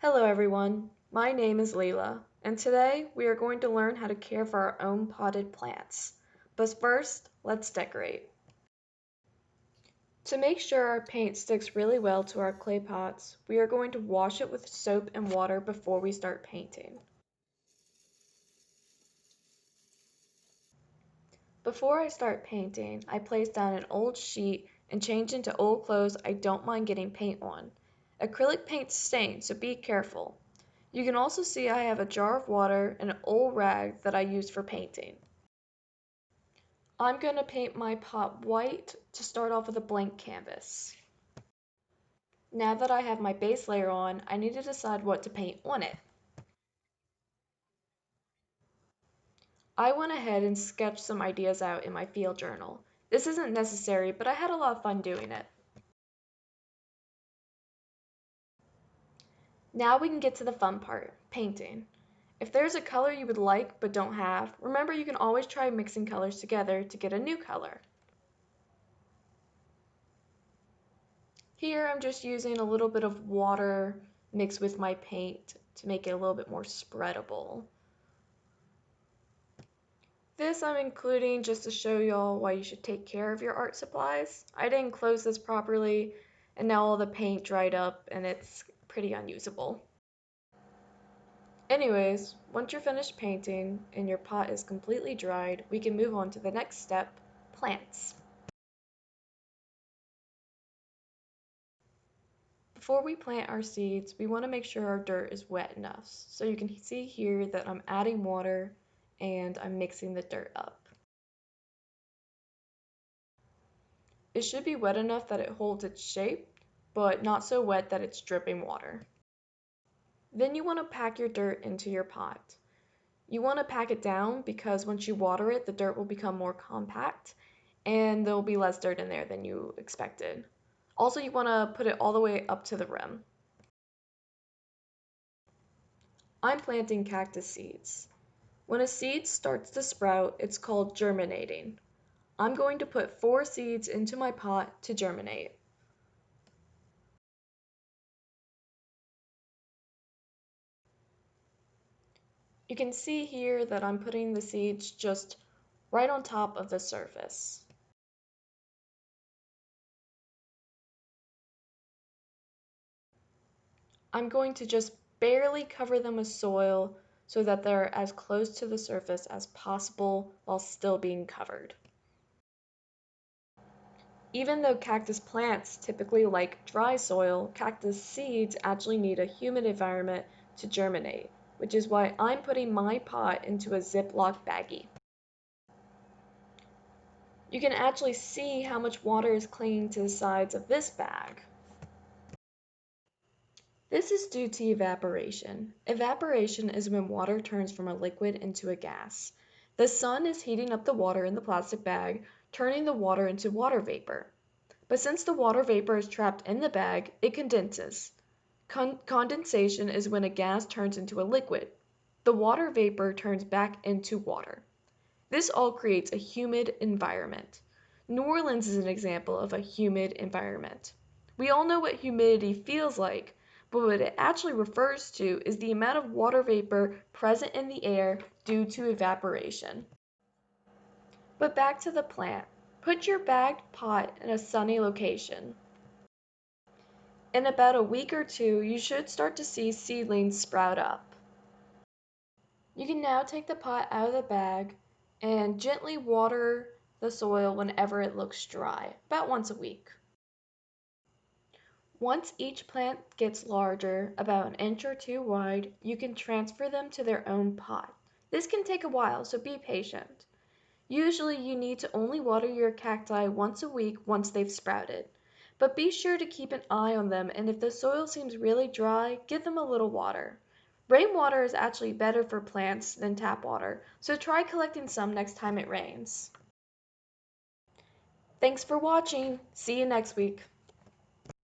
Hello everyone, my name is Leela, and today we are going to learn how to care for our own potted plants. But first, let's decorate. To make sure our paint sticks really well to our clay pots, we are going to wash it with soap and water before we start painting. Before I start painting, I place down an old sheet and change into old clothes I don't mind getting paint on. Acrylic paint stains, so be careful. You can also see I have a jar of water and an old rag that I use for painting. I'm going to paint my pot white to start off with a blank canvas. Now that I have my base layer on, I need to decide what to paint on it. I went ahead and sketched some ideas out in my field journal. This isn't necessary, but I had a lot of fun doing it. Now we can get to the fun part, painting. If there's a color you would like but don't have, remember you can always try mixing colors together to get a new color. Here I'm just using a little bit of water mixed with my paint to make it a little bit more spreadable. This I'm including just to show y'all why you should take care of your art supplies. I didn't close this properly and now all the paint dried up and it's pretty unusable. Anyways, once you're finished painting and your pot is completely dried, we can move on to the next step, plants. Before we plant our seeds, we want to make sure our dirt is wet enough. So you can see here that I'm adding water and I'm mixing the dirt up. It should be wet enough that it holds its shape, but not so wet that it's dripping water. Then you want to pack your dirt into your pot. You want to pack it down because once you water it, the dirt will become more compact and there will be less dirt in there than you expected. Also, you want to put it all the way up to the rim. I'm planting cactus seeds. When a seed starts to sprout, it's called germinating. I'm going to put 4 seeds into my pot to germinate. You can see here that I'm putting the seeds just right on top of the surface. I'm going to just barely cover them with soil so that they're as close to the surface as possible while still being covered. Even though cactus plants typically like dry soil, cactus seeds actually need a humid environment to germinate, which is why I'm putting my pot into a Ziploc baggie. You can actually see how much water is clinging to the sides of this bag. This is due to evaporation. Evaporation is when water turns from a liquid into a gas. The sun is heating up the water in the plastic bag, turning the water into water vapor. But since the water vapor is trapped in the bag, it condenses. Condensation is when a gas turns into a liquid. The water vapor turns back into water. This all creates a humid environment. New Orleans is an example of a humid environment. We all know what humidity feels like, but what it actually refers to is the amount of water vapor present in the air due to evaporation. But back to the plant. Put your bagged pot in a sunny location. In about a week or two, you should start to see seedlings sprout up. You can now take the pot out of the bag and gently water the soil whenever it looks dry, about once a week. Once each plant gets larger, about an inch or two wide, you can transfer them to their own pot. This can take a while, so be patient. Usually you need to only water your cacti once a week once they've sprouted. But be sure to keep an eye on them, and if the soil seems really dry, give them a little water. Rainwater is actually better for plants than tap water, so try collecting some next time it rains. Thanks for watching. See you next week.